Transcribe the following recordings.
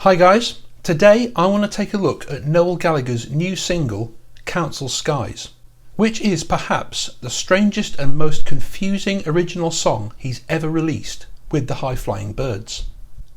Hi guys, today I want to take a look at Noel Gallagher's new single, Council Skies, which is perhaps the strangest and most confusing original song he's ever released with the High Flying Birds.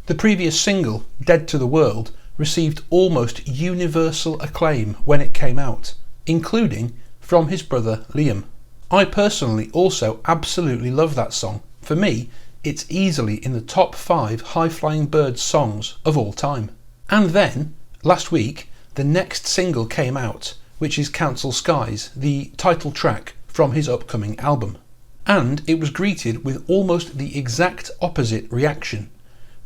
The previous single, Dead to the World, received almost universal acclaim when it came out, including from his brother Liam. I personally also absolutely love that song. For me, it's easily in the top 5 High Flying Birds songs of all time. And then, last week, the next single came out, which is Council Skies, the title track from his upcoming album. And it was greeted with almost the exact opposite reaction.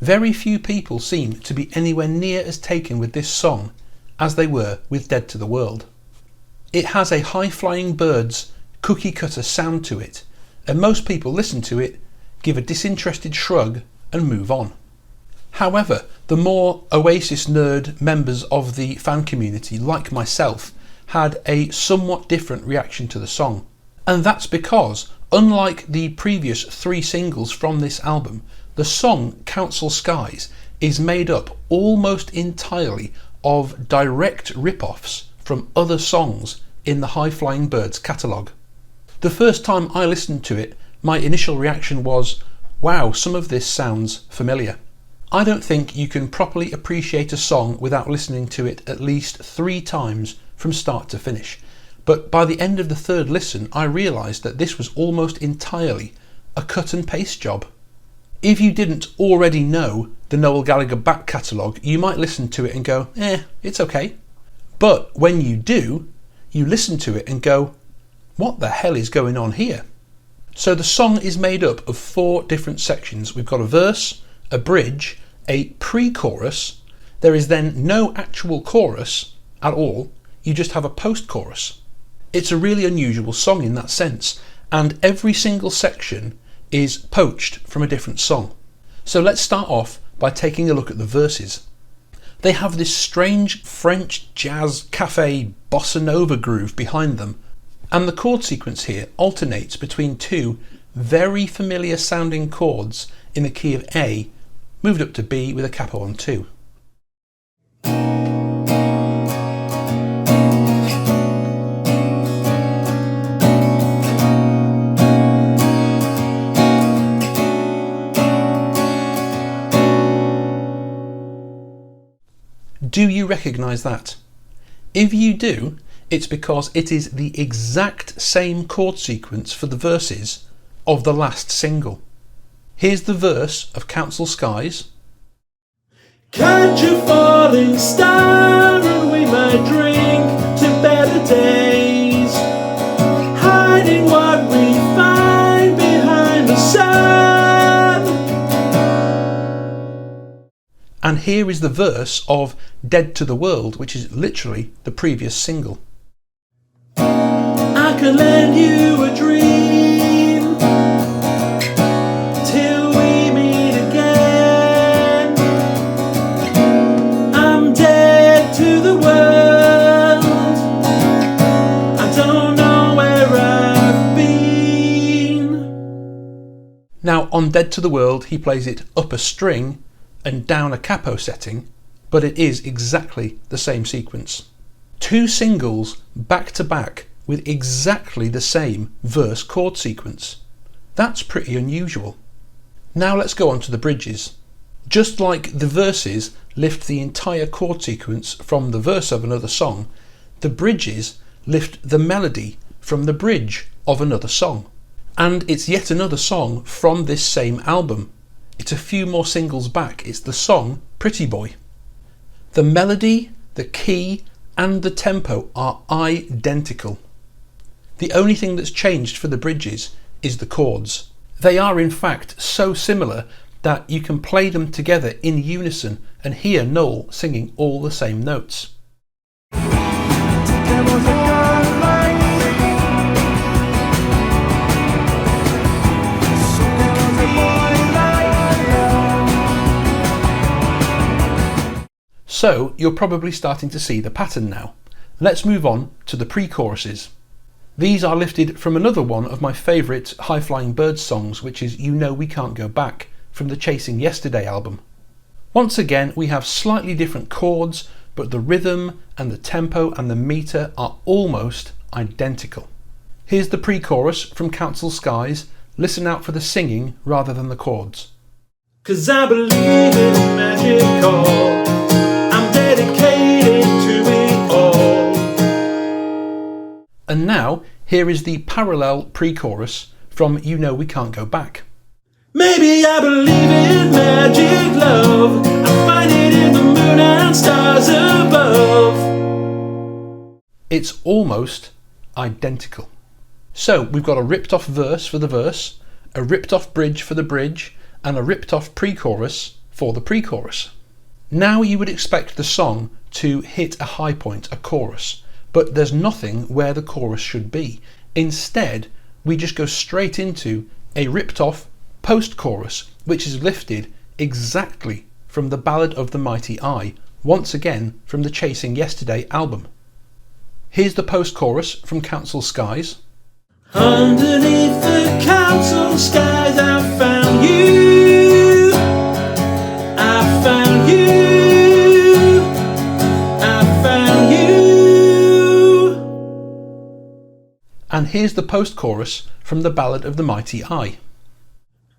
Very few people seem to be anywhere near as taken with this song as they were with Dead to the World. It has a High Flying Birds cookie cutter sound to it, and most people listen to it, give a disinterested shrug and move on. However, the more Oasis nerd members of the fan community, like myself, had a somewhat different reaction to the song. And that's because, unlike the previous 3 singles from this album, the song Council Skies is made up almost entirely of direct rip-offs from other songs in the High Flying Birds catalogue. The first time I listened to it, my initial reaction was, wow, some of this sounds familiar. I don't think you can properly appreciate a song without listening to it at least 3 times from start to finish. But by the end of the 3rd listen, I realised that this was almost entirely a cut and paste job. If you didn't already know the Noel Gallagher back catalogue, you might listen to it and go, it's okay. But when you do, you listen to it and go, what the hell is going on here? So the song is made up of 4 different sections. We've got a verse, a bridge, a pre-chorus. There is then no actual chorus at all. You just have a post-chorus. It's a really unusual song in that sense, and every single section is poached from a different song. So let's start off by taking a look at the verses. They have this strange French jazz cafe bossa nova groove behind them, and the chord sequence here alternates between 2 very familiar sounding chords in the key of A, moved up to B with a capo on 2. Do you recognise that? If you do, it's because it is the exact same chord sequence for the verses of the last single. Here's the verse of Council Skies. Catch a falling star and we might drink to better days, hiding what we find behind the sun. And here is the verse of Dead to the World, which is literally the previous single. I could lend you a dream till we meet again. I'm dead to the world. I don't know where I've been. Now on Dead to the World he plays it up a string and down a capo setting, but it is exactly the same sequence. 2 singles back to back with exactly the same verse chord sequence. That's pretty unusual. Now let's go on to the bridges. Just like the verses lift the entire chord sequence from the verse of another song, the bridges lift the melody from the bridge of another song. And it's yet another song from this same album. It's a few more singles back. It's the song Pretty Boy. The melody, the key, and the tempo are identical. The only thing that's changed for the bridges is the chords. They are in fact so similar that you can play them together in unison and hear Noel singing all the same notes. So you're probably starting to see the pattern now. Let's move on to the pre-choruses. These are lifted from another one of my favourite High Flying Birds songs, which is You Know We Can't Go Back, from the Chasing Yesterday album. Once again, we have slightly different chords, but the rhythm and the tempo and the meter are almost identical. Here's the pre-chorus from Council Skies. Listen out for the singing rather than the chords. 'Cause I believe it's magical, I'm dedicated to it all. And now, here is the parallel pre-chorus from You Know We Can't Go Back. Maybe I believe in magic love, I find it in the moon and stars above. It's almost identical. So we've got a ripped off verse for the verse, a ripped off bridge for the bridge, and a ripped off pre-chorus for the pre-chorus. Now you would expect the song to hit a high point, a chorus, but there's nothing where the chorus should be. Instead, we just go straight into a ripped off post-chorus, which is lifted exactly from the Ballad of the Mighty Eye, once again from the Chasing Yesterday album. Here's the post-chorus from Council Skies. Underneath the council skies I found you, I found you, I found you. And here's the post-chorus from the Ballad of the Mighty Eye.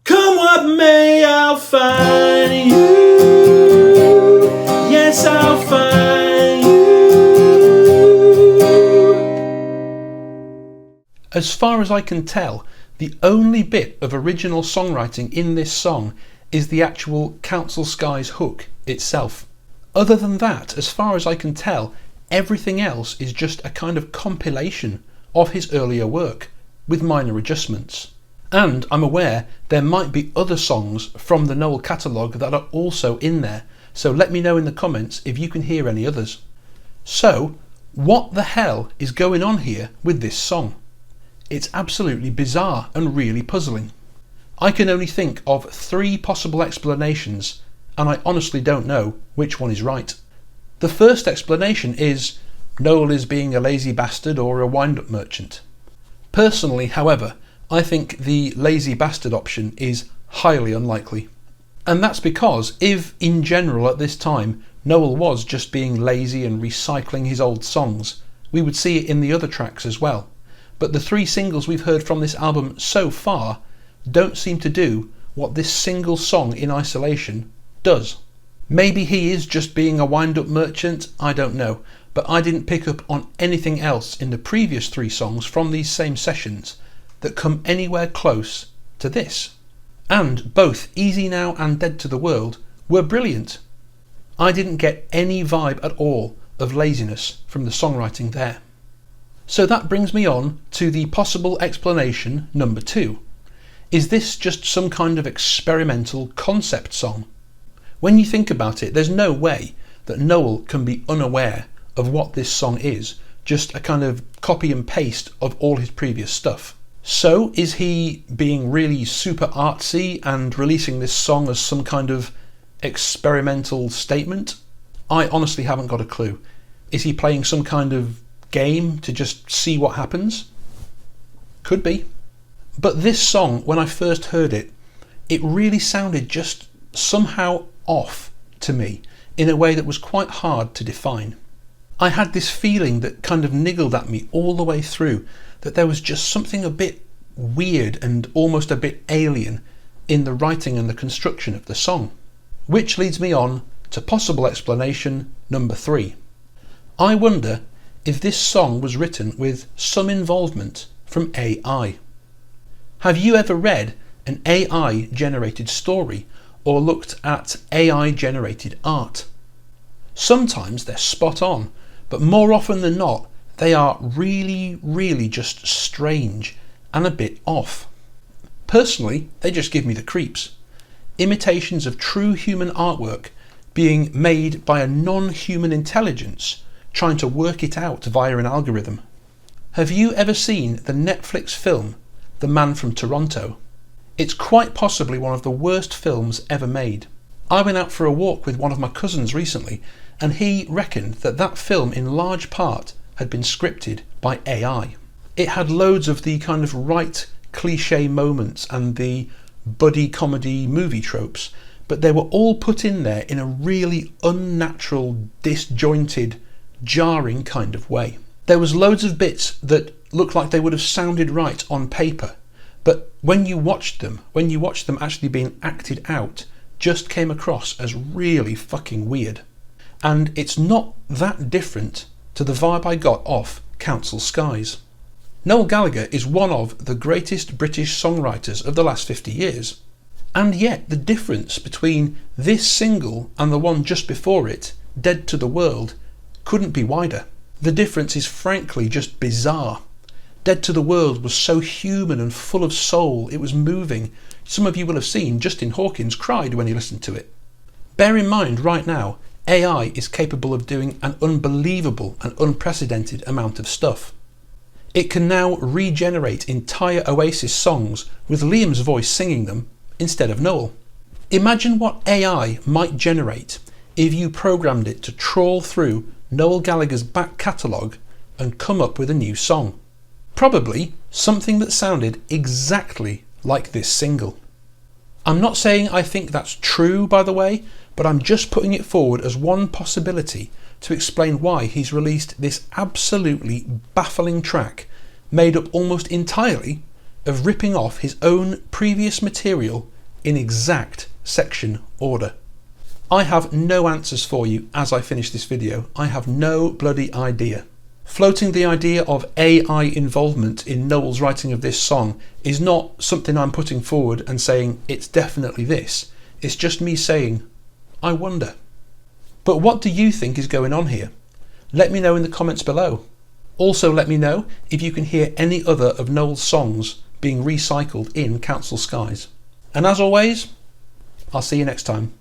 Come what may, I'll find you, yes I'll find you. As far as I can tell, the only bit of original songwriting in this song is the actual Council Skies hook itself. Other than that, as far as I can tell, everything else is just a kind of compilation of his earlier work, with minor adjustments. And I'm aware there might be other songs from the Noel catalogue that are also in there, so let me know in the comments if you can hear any others. So, what the hell is going on here with this song? It's absolutely bizarre and really puzzling. I can only think of 3 possible explanations, and I honestly don't know which one is right. The first explanation is Noel is being a lazy bastard or a wind-up merchant. Personally, however, I think the lazy bastard option is highly unlikely. And that's because if, in general at this time, Noel was just being lazy and recycling his old songs, we would see it in the other tracks as well. But the 3 singles we've heard from this album so far don't seem to do what this single song in isolation does. Maybe he is just being a wind-up merchant, I don't know, but I didn't pick up on anything else in the previous 3 songs from these same sessions that come anywhere close to this. And both Easy Now and Dead to the World were brilliant. I didn't get any vibe at all of laziness from the songwriting there. So that brings me on to the possible explanation number 2. Is this just some kind of experimental concept song? When you think about it, there's no way that Noel can be unaware of what this song is, just a kind of copy and paste of all his previous stuff. So is he being really super artsy and releasing this song as some kind of experimental statement? I honestly haven't got a clue. Is he playing some kind of game to just see what happens? Could be. But this song, when I first heard it, it really sounded just somehow off to me in a way that was quite hard to define. I had this feeling that kind of niggled at me all the way through, that there was just something a bit weird and almost a bit alien in the writing and the construction of the song. Which leads me on to possible explanation number 3. I wonder if this song was written with some involvement from AI. Have you ever read an AI generated story or looked at AI generated art? Sometimes they're spot on, but more often than not they are really just strange and a bit off. Personally, they just give me the creeps. Imitations of true human artwork being made by a non-human intelligence trying to work it out via an algorithm. Have you ever seen the Netflix film The Man from Toronto? It's quite possibly one of the worst films ever made. I went out for a walk with one of my cousins recently, and he reckoned that that film in large part had been scripted by AI. It had loads of the kind of right cliche moments and the buddy comedy movie tropes, but they were all put in there in a really unnatural, disjointed, jarring kind of way. There was loads of bits that looked like they would have sounded right on paper, but when you watched them actually being acted out, just came across as really fucking weird. And it's not that different to the vibe I got off Council Skies. Noel Gallagher is one of the greatest British songwriters of the last 50 years. And yet the difference between this single and the one just before it, Dead to the World, couldn't be wider. The difference is frankly just bizarre. Dead to the World was so human and full of soul, it was moving. Some of you will have seen Justin Hawkins cried when he listened to it. Bear in mind right now, AI is capable of doing an unbelievable and unprecedented amount of stuff. It can now regenerate entire Oasis songs with Liam's voice singing them instead of Noel. Imagine what AI might generate if you programmed it to trawl through Noel Gallagher's back catalogue and come up with a new song. Probably something that sounded exactly like this single. I'm not saying I think that's true, by the way, but I'm just putting it forward as one possibility to explain why he's released this absolutely baffling track made up almost entirely of ripping off his own previous material in exact section order. I have no answers for you as I finish this video. I have no bloody idea. Floating the idea of AI involvement in Noel's writing of this song is not something I'm putting forward and saying it's definitely this. It's just me saying, I wonder. But what do you think is going on here? Let me know in the comments below. Also let me know if you can hear any other of Noel's songs being recycled in Council Skies. And as always, I'll see you next time.